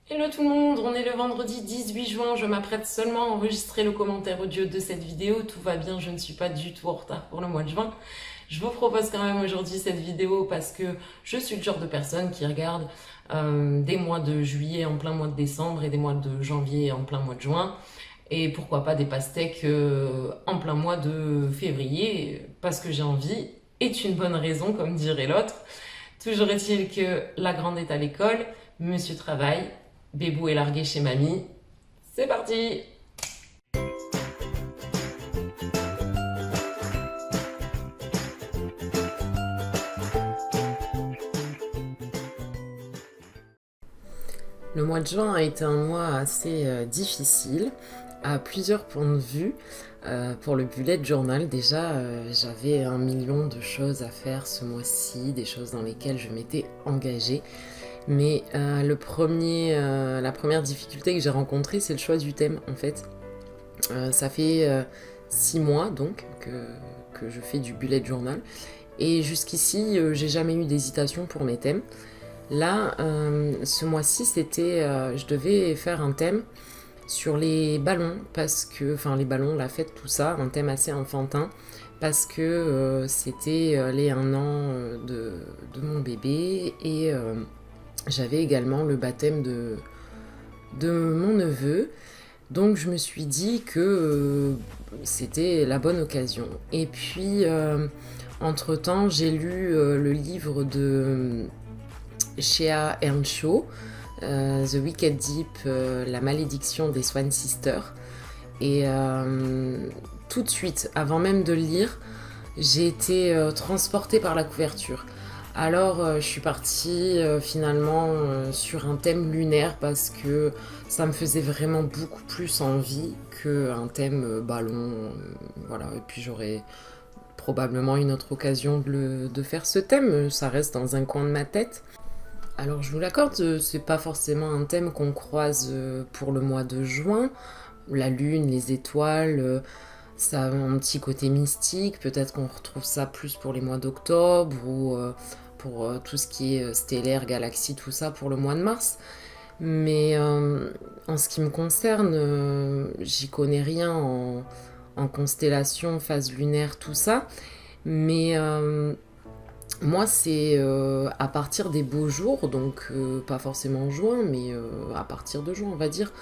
Hello tout le monde, on est le vendredi 18 juin, je m'apprête seulement à enregistrer le commentaire audio de cette vidéo, tout va bien, je ne suis pas du tout en retard pour le mois de juin. Je vous propose quand même aujourd'hui cette vidéo parce que je suis le genre de personne qui regarde des mois de juillet en plein mois de décembre et des mois de janvier en plein mois de juin. Et pourquoi pas des pastèques en plein mois de février, parce que j'ai envie, est une bonne raison comme dirait l'autre. Toujours est-il que la grande est à l'école, monsieur travaille, Bébou est largué chez mamie. C'est parti! Le mois de juin a été un mois assez difficile à plusieurs points de vue. Pour le bullet journal, déjà, j'avais 1 million de choses à faire ce mois-ci, des choses dans lesquelles je m'étais engagée. Mais la première difficulté que j'ai rencontrée, c'est le choix du thème, en fait. Ça fait 6 mois, donc, que je fais du bullet journal. Et jusqu'ici, j'ai jamais eu d'hésitation pour mes thèmes. Là, ce mois-ci, je devais faire un thème sur les ballons, enfin les ballons, la fête, tout ça, un thème assez enfantin, parce que c'était les 1 an de mon bébé, et j'avais également le baptême de mon neveu. Donc je me suis dit que c'était la bonne occasion. Et puis, entre-temps, j'ai lu le livre de Shea Earnshaw, The Wicked Deep, La malédiction des Swan Sisters. Et tout de suite, avant même de le lire, j'ai été transportée par la couverture. Alors je suis partie finalement sur un thème lunaire parce que ça me faisait vraiment beaucoup plus envie qu'un thème ballon. Voilà, et puis j'aurais probablement une autre occasion de faire ce thème, ça reste dans un coin de ma tête. Alors je vous l'accorde, c'est pas forcément un thème qu'on croise pour le mois de juin. La lune, les étoiles, ça a un petit côté mystique. Peut-être qu'on retrouve ça plus pour les mois d'octobre ou pour tout ce qui est stellaire, galaxie, tout ça pour le mois de mars. Mais en ce qui me concerne, j'y connais rien en constellation, phase lunaire, tout ça. Mais moi, c'est à partir des beaux jours, donc pas forcément en juin, mais à partir de juin, on va dire,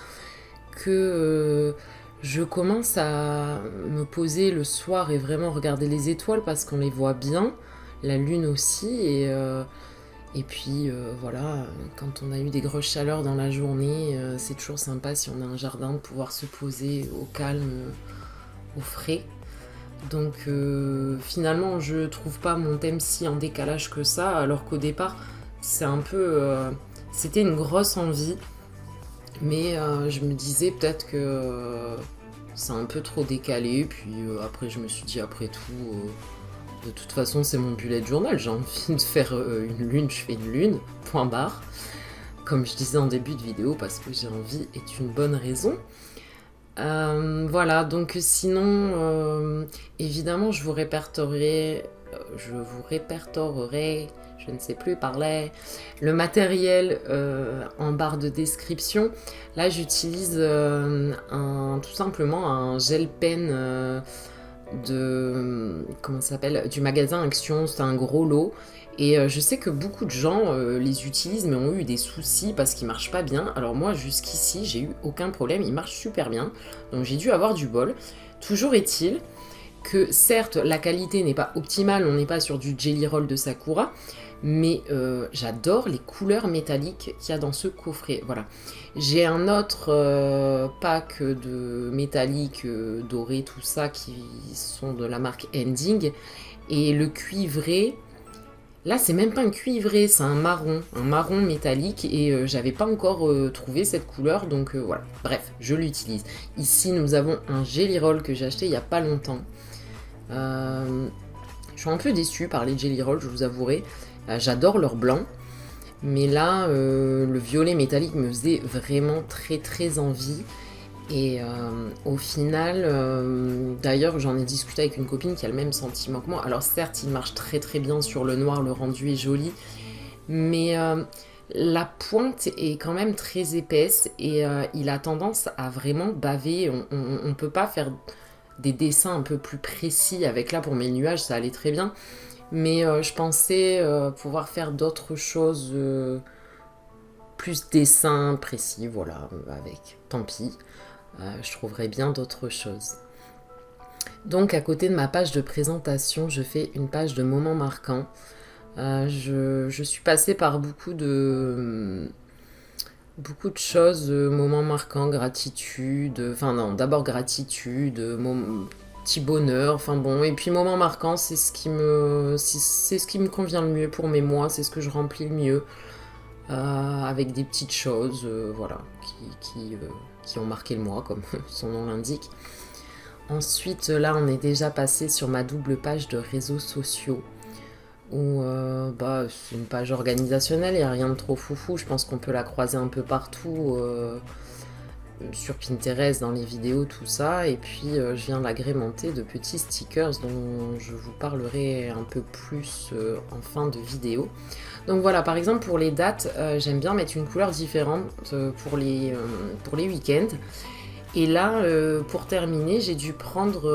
que je commence à me poser le soir et vraiment regarder les étoiles parce qu'on les voit bien, la lune aussi, et puis voilà, quand on a eu des grosses chaleurs dans la journée, c'est toujours sympa si on a un jardin de pouvoir se poser au calme, au frais. Donc finalement, je trouve pas mon thème si en décalage que ça, alors qu'au départ, c'était une grosse envie, mais je me disais peut-être que c'est un peu trop décalé, puis après je me suis dit après tout, de toute façon c'est mon bullet journal, j'ai envie de faire une lune, je fais une lune, point barre, comme je disais en début de vidéo, parce que j'ai envie est une bonne raison. Voilà, donc sinon, évidemment, je vous répertorierai, je ne sais plus parler, le matériel en barre de description. Là, j'utilise tout simplement un gel pen comment ça s'appelle, du magasin Action, c'est un gros lot. Et je sais que beaucoup de gens les utilisent mais ont eu des soucis parce qu'ils marchent pas bien. Alors moi jusqu'ici j'ai eu aucun problème, ils marchent super bien. Donc j'ai dû avoir du bol. Toujours est-il que certes la qualité n'est pas optimale, on n'est pas sur du Jelly Roll de Sakura, mais j'adore les couleurs métalliques qu'il y a dans ce coffret. Voilà. J'ai un autre pack de métalliques dorés, tout ça, qui sont de la marque Ending. Et le cuivré, là, c'est même pas un cuivré, c'est un marron métallique, et j'avais pas encore trouvé cette couleur, donc voilà. Bref, je l'utilise. Ici, nous avons un Jelly Roll que j'ai acheté il y a pas longtemps. Je suis un peu déçue par les Jelly Roll, je vous avouerai. J'adore leur blanc, mais là, le violet métallique me faisait vraiment très très envie. Et au final, d'ailleurs j'en ai discuté avec une copine qui a le même sentiment que moi. Alors certes il marche très très bien sur le noir, le rendu est joli, mais la pointe est quand même très épaisse et il a tendance à vraiment baver. On peut pas faire des dessins un peu plus précis avec là pour mes nuages, ça allait très bien. Mais je pensais pouvoir faire d'autres choses, plus dessins précis, voilà, avec. Tant pis, je trouverai bien d'autres choses. Donc à côté de ma page de présentation, je fais une page de moments marquants. Je suis passée par beaucoup de choses, moments marquants, gratitude, enfin non, d'abord gratitude, petit bonheur, enfin bon, et puis moments marquants, c'est ce qui me convient le mieux pour mes mois, c'est ce que je remplis le mieux, avec des petites choses, voilà, qui ont marqué le mois, comme son nom l'indique. Ensuite, là, on est déjà passé sur ma double page de réseaux sociaux où c'est une page organisationnelle, il n'y a rien de trop foufou, je pense qu'on peut la croiser un peu partout, sur Pinterest, dans les vidéos, tout ça, et puis je viens l'agrémenter de petits stickers dont je vous parlerai un peu plus en fin de vidéo. Donc voilà, par exemple pour les dates, j'aime bien mettre une couleur différente pour les week-ends. Et là, pour terminer, j'ai dû prendre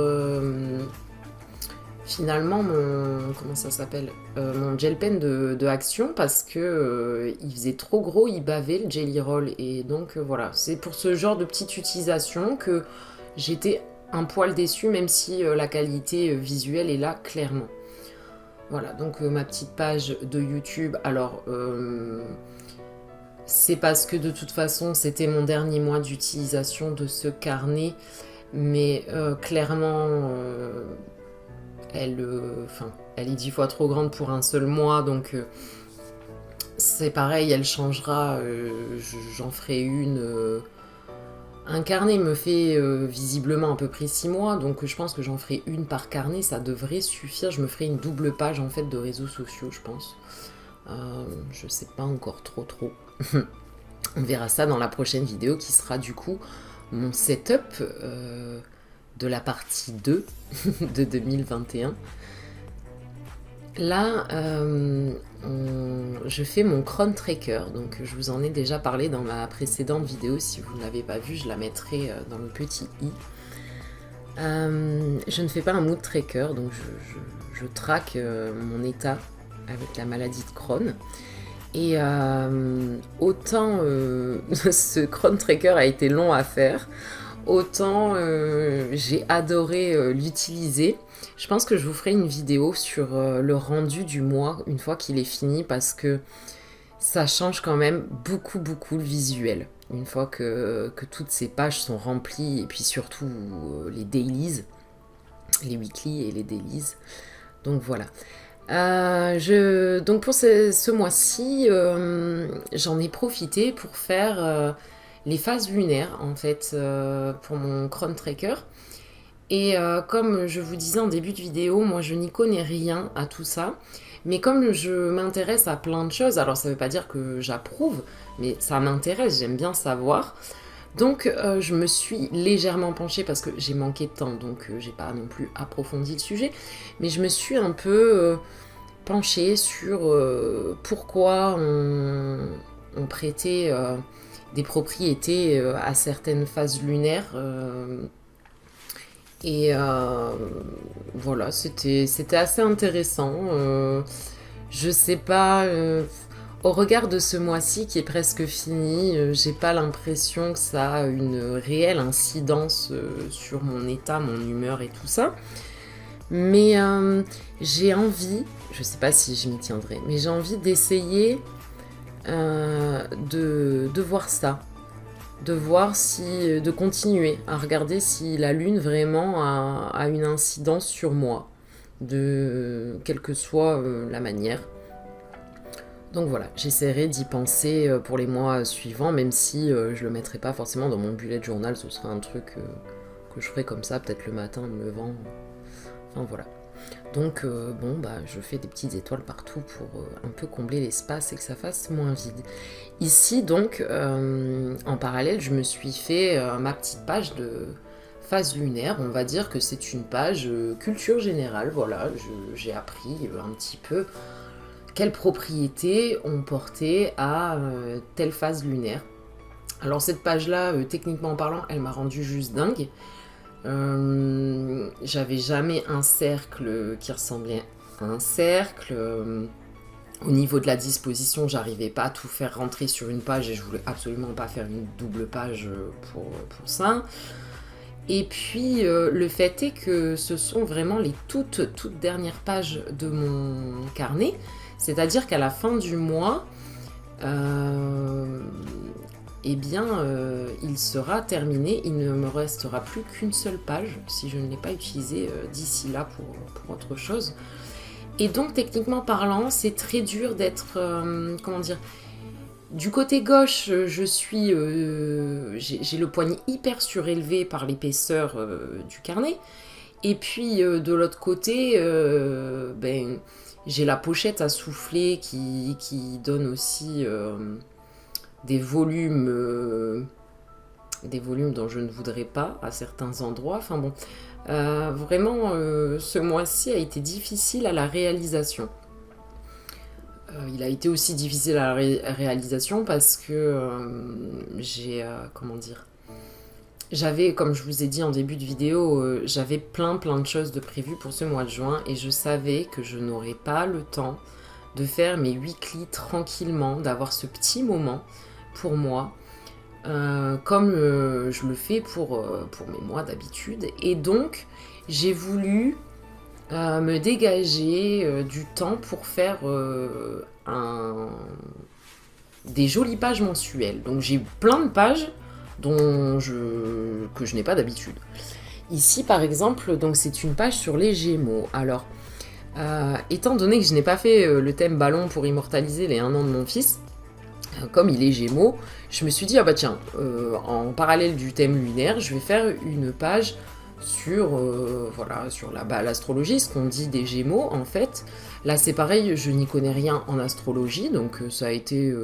finalement comment ça s'appelle, mon gel pen de Action parce que il faisait trop gros, il bavait le Jelly Roll. Et donc voilà, c'est pour ce genre de petite utilisation que j'étais un poil déçue, même si la qualité visuelle est là clairement. Voilà, donc ma petite page de YouTube. Alors, c'est parce que de toute façon, c'était mon dernier mois d'utilisation de ce carnet. Mais clairement, elle est 10 fois trop grande pour un seul mois. Donc, c'est pareil, elle changera. J'en ferai une. Un carnet me fait visiblement à peu près 6 mois. Donc, je pense que j'en ferai une par carnet. Ça devrait suffire. Je me ferai une double page en fait de réseaux sociaux, je pense. Je sais pas encore trop. On verra ça dans la prochaine vidéo qui sera du coup mon setup de la partie 2 de 2021. Là, je fais mon Chron Tracker, donc je vous en ai déjà parlé dans ma précédente vidéo. Si vous ne l'avez pas vue, je la mettrai dans le petit i. Je ne fais pas un mood tracker, donc je traque mon état avec la maladie de Crohn. Et autant ce Chron Tracker a été long à faire, autant j'ai adoré l'utiliser. Je pense que je vous ferai une vidéo sur le rendu du mois une fois qu'il est fini parce que ça change quand même beaucoup le visuel. Une fois que toutes ces pages sont remplies et puis surtout les dailies, les weekly et les dailies. Donc voilà. Donc pour ce mois-ci, j'en ai profité pour faire les phases lunaires en fait pour mon Chron Tracker. Et comme je vous disais en début de vidéo, moi je n'y connais rien à tout ça. Mais comme je m'intéresse à plein de choses, alors ça veut pas dire que j'approuve, mais ça m'intéresse, j'aime bien savoir. Donc je me suis légèrement penchée parce que j'ai manqué de temps, donc j'ai pas non plus approfondi le sujet. Mais je me suis un peu penchée sur pourquoi on prêtait des propriétés à certaines phases lunaires. Et voilà, c'était assez intéressant. Je sais pas, au regard de ce mois-ci qui est presque fini, j'ai pas l'impression que ça a une réelle incidence sur mon état, mon humeur et tout ça. Mais j'ai envie, je sais pas si je m'y tiendrai, mais j'ai envie d'essayer de voir ça. De voir si, de continuer à regarder si la lune vraiment a une incidence sur moi, de quelle que soit la manière. Donc voilà, j'essaierai d'y penser pour les mois suivants, même si je le mettrai pas forcément dans mon bullet journal, ce sera un truc que je ferai comme ça, peut-être le matin en me levant. Enfin voilà. Donc je fais des petites étoiles partout pour un peu combler l'espace et que ça fasse moins vide. Ici donc, en parallèle, je me suis fait ma petite page de phase lunaire. On va dire que c'est une page culture générale, voilà. J'ai appris un petit peu quelles propriétés on portait à telle phase lunaire. Alors cette page-là, techniquement parlant, elle m'a rendu juste dingue. J'avais jamais un cercle qui ressemblait à un cercle. Au niveau de la disposition, j'arrivais pas à tout faire rentrer sur une page et je voulais absolument pas faire une double page pour ça. Et puis le fait est que ce sont vraiment les toutes dernières pages de mon carnet, c'est-à-dire qu'à la fin du mois, il sera terminé, il ne me restera plus qu'une seule page si je ne l'ai pas utilisée d'ici là pour autre chose. Et donc techniquement parlant, c'est très dur d'être, comment dire, du côté gauche, j'ai le poignet hyper surélevé par l'épaisseur du carnet. Et puis de l'autre côté, j'ai la pochette à souffler qui donne aussi des volumes dont je ne voudrais pas à certains endroits. Enfin bon, vraiment, ce mois-ci a été difficile à la réalisation. Il a été aussi difficile à la réalisation parce que j'avais, comme je vous ai dit en début de vidéo, j'avais plein de choses de prévues pour ce mois de juin et je savais que je n'aurais pas le temps de faire mes weekly tranquillement, d'avoir ce petit moment pour moi, comme je le fais pour mes mois d'habitude. Et donc, j'ai voulu me dégager du temps pour faire des jolies pages mensuelles. Donc j'ai plein de pages que je n'ai pas d'habitude. Ici par exemple, donc c'est une page sur les Gémeaux. Alors, étant donné que je n'ai pas fait le thème ballon pour immortaliser les 1 an de mon fils, comme il est Gémeaux, je me suis dit, ah bah tiens, en parallèle du thème lunaire, je vais faire une page sur l'astrologie, ce qu'on dit des Gémeaux en fait. Là c'est pareil, je n'y connais rien en astrologie, donc ça a été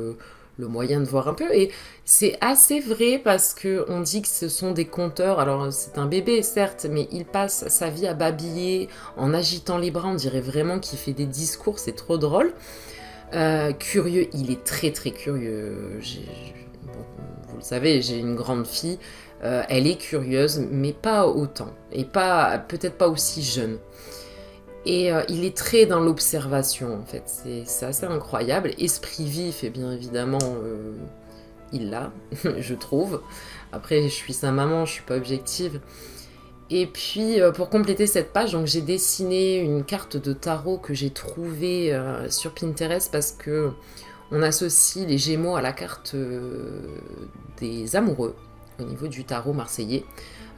le moyen de voir un peu. Et c'est assez vrai parce qu'on dit que ce sont des conteurs. Alors c'est un bébé certes, mais il passe sa vie à babiller en agitant les bras, on dirait vraiment qu'il fait des discours, c'est trop drôle. Curieux, il est très curieux. Vous le savez, j'ai une grande fille. Elle est curieuse, mais pas autant. Et peut-être pas aussi jeune. Et il est très dans l'observation, en fait. C'est assez incroyable. Esprit vif, et bien évidemment, il l'a, je trouve. Après, je suis sa maman, je suis pas objective. Et puis, pour compléter cette page, donc j'ai dessiné une carte de tarot que j'ai trouvée sur Pinterest parce que on associe les Gémeaux à la carte des amoureux au niveau du tarot marseillais.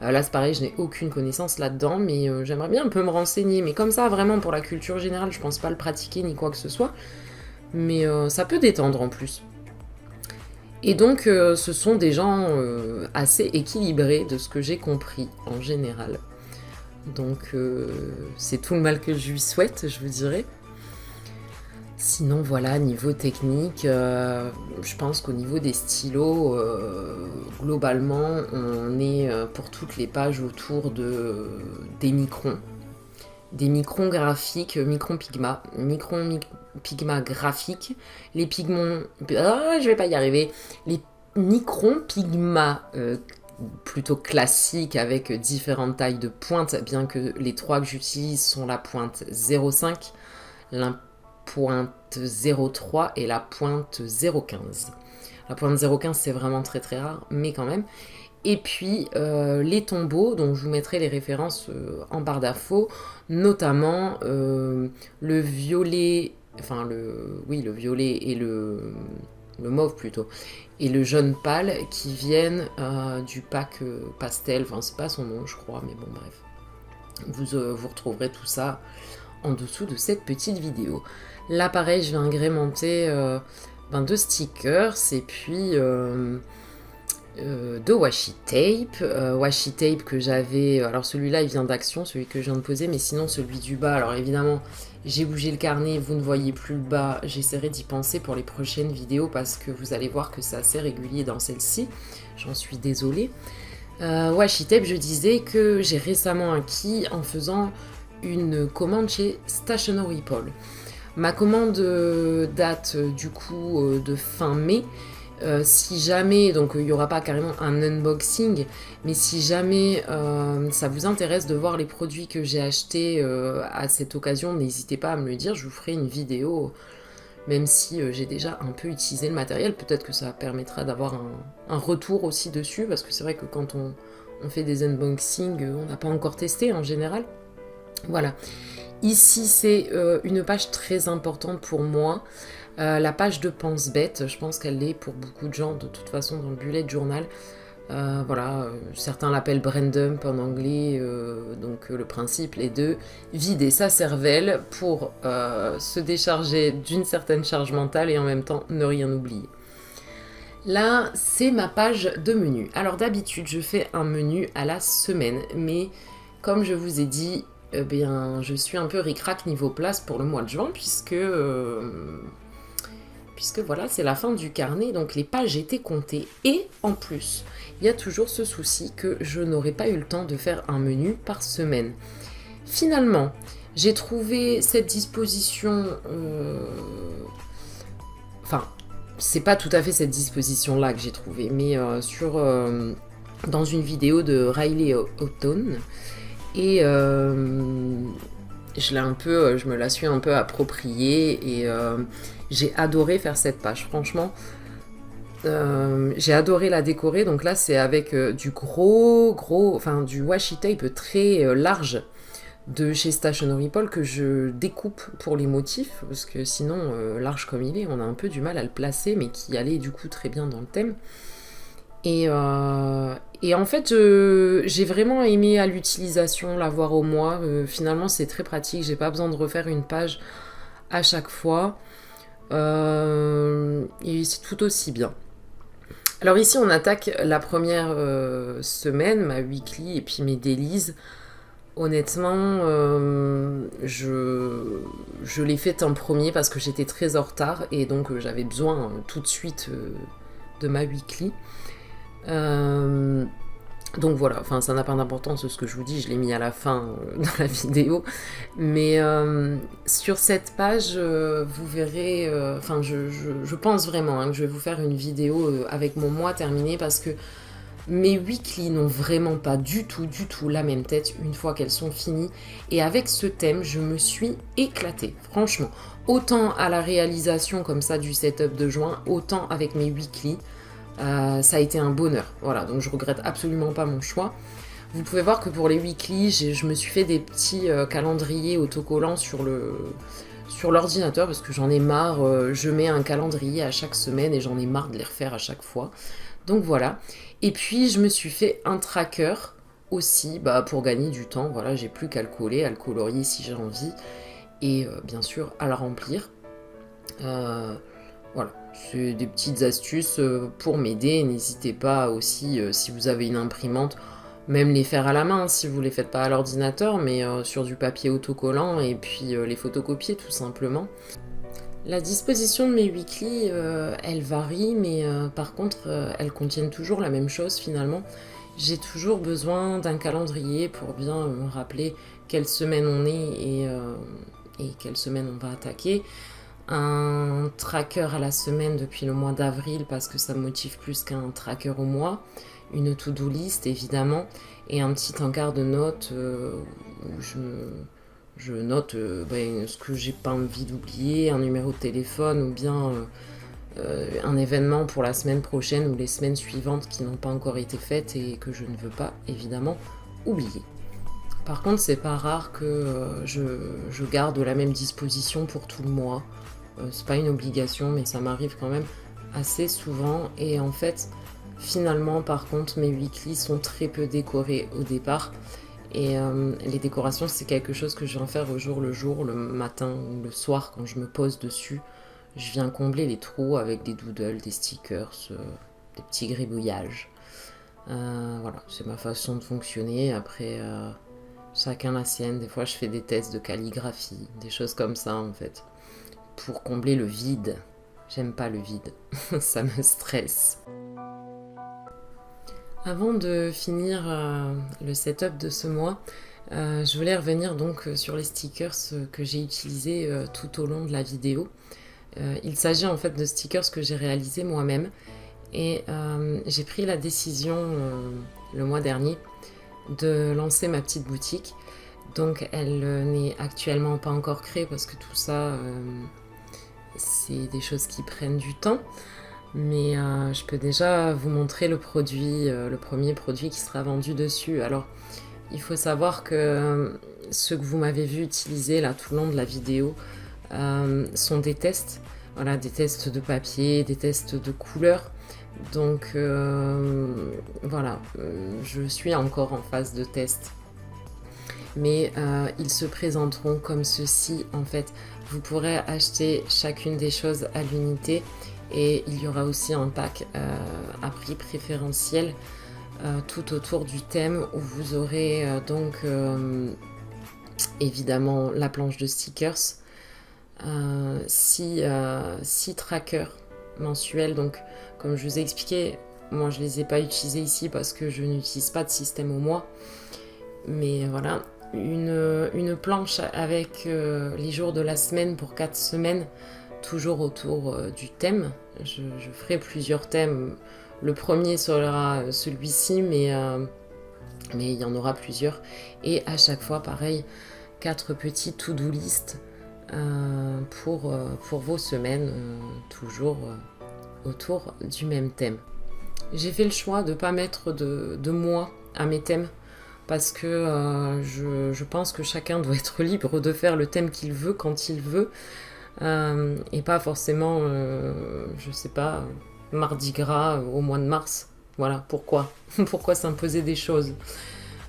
Là, c'est pareil, je n'ai aucune connaissance là-dedans, mais j'aimerais bien un peu me renseigner. Mais comme ça, vraiment, pour la culture générale, je pense pas le pratiquer ni quoi que ce soit. Mais ça peut détendre en plus. Et donc, ce sont des gens assez équilibrés de ce que j'ai compris en général. Donc, c'est tout le mal que je lui souhaite, je vous dirais. Sinon, voilà, niveau technique, je pense qu'au niveau des stylos, globalement, on est pour toutes les pages autour des microns. Des microns graphiques, microns pigma graphiques, les pigments... je vais pas y arriver. Les microns pigma plutôt classiques avec différentes tailles de pointe, bien que les 3 que j'utilise sont la pointe 0,5, la pointe 0,3 et la pointe 0,15. La pointe 0,15 c'est vraiment très rare, mais quand même. Et puis les tombeaux, dont je vous mettrai les références en barre d'infos, notamment le violet, le violet et le mauve plutôt, et le jaune pâle qui viennent du pack pastel, enfin c'est pas son nom je crois, mais bon bref. Vous retrouverez tout ça en dessous de cette petite vidéo. Là pareil, je vais agrémenter de stickers et puis de washi tape que j'avais, alors celui-là il vient d'Action, celui que je viens de poser, mais sinon celui du bas, alors évidemment j'ai bougé le carnet, vous ne voyez plus le bas, j'essaierai d'y penser pour les prochaines vidéos parce que vous allez voir que c'est assez régulier dans celle-ci, j'en suis désolée. Washi tape, je disais que j'ai récemment acquis en faisant une commande chez Stationery Paul. Ma commande date du coup de fin mai. Si jamais, donc il n'y aura pas carrément un unboxing, mais si jamais ça vous intéresse de voir les produits que j'ai achetés à cette occasion, n'hésitez pas à me le dire, je vous ferai une vidéo, même si j'ai déjà un peu utilisé le matériel, peut-être que ça permettra d'avoir un retour aussi dessus, parce que c'est vrai que quand on fait des unboxings, on n'a pas encore testé en général. Voilà. Ici, c'est une page très importante pour moi. La page de Pense Bête, je pense qu'elle l'est pour beaucoup de gens de toute façon dans le bullet journal. Voilà, certains l'appellent brain dump en anglais, donc le principe est de vider sa cervelle pour se décharger d'une certaine charge mentale et en même temps ne rien oublier. Là, c'est ma page de menu. Alors d'habitude, je fais un menu à la semaine, mais comme je vous ai dit, bien, je suis un peu ric-rac niveau place pour le mois de juin, puisque voilà, c'est la fin du carnet, donc les pages étaient comptées. Et en plus, il y a toujours ce souci que je n'aurais pas eu le temps de faire un menu par semaine. Finalement, j'ai trouvé cette disposition... Enfin, c'est pas tout à fait cette disposition-là que j'ai trouvée, mais dans une vidéo de Riley Houghton. Et je me la suis un peu appropriée et j'ai adoré faire cette page. Franchement, j'ai adoré la décorer. Donc là, c'est avec du du washi tape très large de chez Stationery Paul que je découpe pour les motifs, parce que sinon, large comme il est, on a un peu du mal à le placer, mais qui allait du coup très bien dans le thème. Et en fait, j'ai vraiment aimé à l'utilisation, l'avoir au mois. Finalement, c'est très pratique, j'ai pas besoin de refaire une page à chaque fois. Et c'est tout aussi bien. Alors ici, on attaque la première semaine, ma weekly et puis mes dailies. Honnêtement, je l'ai faite en premier parce que j'étais très en retard et donc j'avais besoin tout de suite de ma weekly. Donc voilà, enfin ça n'a pas d'importance ce que je vous dis, je l'ai mis à la fin dans la vidéo. Mais sur cette page, vous verrez, enfin je pense vraiment que je vais vous faire une vidéo avec mon mois terminé parce que mes weekly n'ont vraiment pas du tout la même tête une fois qu'elles sont finies. Et avec ce thème, je me suis éclatée, franchement. Autant à la réalisation comme ça du setup de juin, autant avec mes weekly. Ça a été un bonheur. Voilà, donc je regrette absolument pas mon choix. Vous pouvez voir que pour les weekly, je me suis fait des petits calendriers autocollants sur l'ordinateur parce que j'en ai marre. Je mets un calendrier à chaque semaine et j'en ai marre de les refaire à chaque fois. Donc voilà. Et puis je me suis fait un tracker aussi pour gagner du temps. Voilà, j'ai plus qu'à le coller, à le colorier si j'ai envie et bien sûr à le remplir. Voilà, c'est des petites astuces pour m'aider. N'hésitez pas aussi, si vous avez une imprimante, même les faire à la main si vous ne les faites pas à l'ordinateur, mais sur du papier autocollant et puis les photocopier tout simplement. La disposition de mes weekly, elle varie, mais par contre, elles contiennent toujours la même chose finalement. J'ai toujours besoin d'un calendrier pour bien me rappeler quelle semaine on est et quelle semaine on va attaquer. Un tracker à la semaine depuis le mois d'avril parce que ça me motive plus qu'un tracker au mois, une to-do list évidemment, et un petit encart de notes où je note ce que j'ai pas envie d'oublier, un numéro de téléphone ou bien un événement pour la semaine prochaine ou les semaines suivantes qui n'ont pas encore été faites et que je ne veux pas évidemment oublier. Par contre, c'est pas rare que je garde la même disposition pour tout le mois. C'est pas une obligation, mais ça m'arrive quand même assez souvent. Et en fait, finalement, par contre, mes weekly sont très peu décorés au départ. Et les décorations, c'est quelque chose que je viens faire au jour le jour, le matin ou le soir quand je me pose dessus. Je viens combler les trous avec des doodles, des stickers, des petits gribouillages. Voilà, c'est ma façon de fonctionner. Après, chacun la sienne. Des fois, je fais des tests de calligraphie, des choses comme ça en fait. Pour combler le vide. J'aime pas le vide, ça me stresse. Avant de finir le setup de ce mois, Je voulais revenir donc sur les stickers que j'ai utilisés tout au long de la vidéo. Il s'agit en fait de stickers que j'ai réalisés moi-même et j'ai pris la décision le mois dernier de lancer ma petite boutique. Donc elle n'est actuellement pas encore créée parce que tout ça c'est des choses qui prennent du temps. Mais je peux déjà vous montrer le produit, le premier produit qui sera vendu dessus. Alors il faut savoir que ceux que vous m'avez vu utiliser là tout le long de la vidéo sont des tests. Voilà, des tests de papier, des tests de couleurs. Donc voilà, je suis encore en phase de test. Mais ils se présenteront comme ceci en fait. Vous pourrez acheter chacune des choses à l'unité et il y aura aussi un pack à prix préférentiel tout autour du thème où vous aurez donc évidemment la planche de stickers, 6 trackers mensuels. Donc comme je vous ai expliqué, moi je les ai pas utilisés ici parce que je n'utilise pas de système au mois, mais voilà, une planche avec les jours de la semaine pour 4 semaines, toujours autour du thème. Je ferai plusieurs thèmes. Le premier sera celui-ci, mais il y en aura plusieurs. Et à chaque fois, pareil, 4 petits to-do list pour vos semaines, toujours autour du même thème. J'ai fait le choix de ne pas mettre de mois à mes thèmes parce que je pense que chacun doit être libre de faire le thème qu'il veut quand il veut et pas forcément, je sais pas, Mardi Gras au mois de mars. Voilà, pourquoi Pourquoi s'imposer des choses.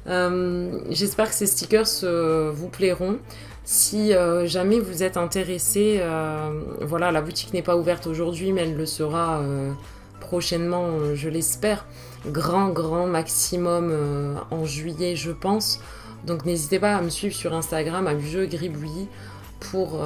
J'espère que ces stickers vous plairont. Si jamais vous êtes intéressé, voilà, la boutique n'est pas ouverte aujourd'hui, mais elle le sera prochainement, je l'espère. Grand maximum en juillet, je pense. Donc n'hésitez pas à me suivre sur Instagram, à Jeu Gribouillis, pour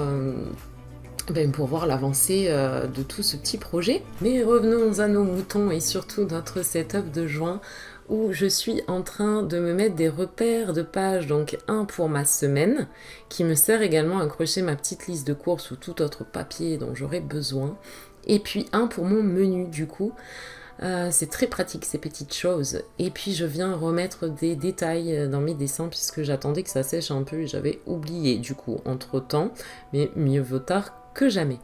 voir l'avancée de tout ce petit projet. Mais revenons à nos moutons et surtout notre setup de juin où je suis en train de me mettre des repères de pages, donc un pour ma semaine qui me sert également à accrocher ma petite liste de courses ou tout autre papier dont j'aurai besoin, et puis un pour mon menu du coup. C'est très pratique ces petites choses. Et puis je viens remettre des détails dans mes dessins puisque j'attendais que ça sèche un peu et j'avais oublié du coup entre temps, mais mieux vaut tard que jamais.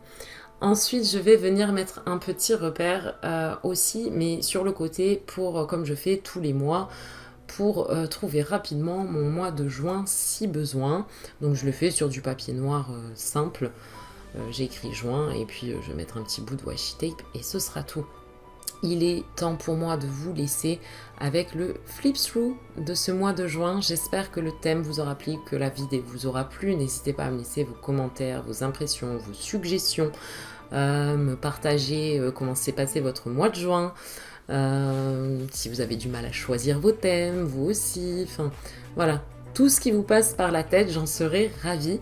Ensuite je vais venir mettre un petit repère aussi, mais sur le côté pour, comme je fais tous les mois, pour trouver rapidement mon mois de juin si besoin. Donc je le fais sur du papier noir simple. J'ai écrit juin et puis je vais mettre un petit bout de washi tape et ce sera tout. Il est temps pour moi de vous laisser avec le flip through de ce mois de juin. J'espère que le thème vous aura plu, que la vidéo vous aura plu. N'hésitez pas à me laisser vos commentaires, vos impressions, vos suggestions, me partager comment s'est passé votre mois de juin, si vous avez du mal à choisir vos thèmes, vous aussi, enfin voilà, tout ce qui vous passe par la tête, j'en serai ravie.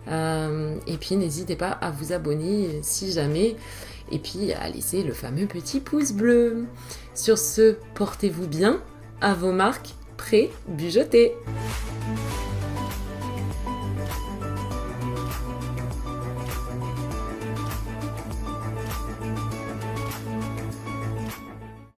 Et puis n'hésitez pas à vous abonner si jamais, et puis à laisser le fameux petit pouce bleu. Sur ce, portez-vous bien, à vos marques, prêt, bu jeté.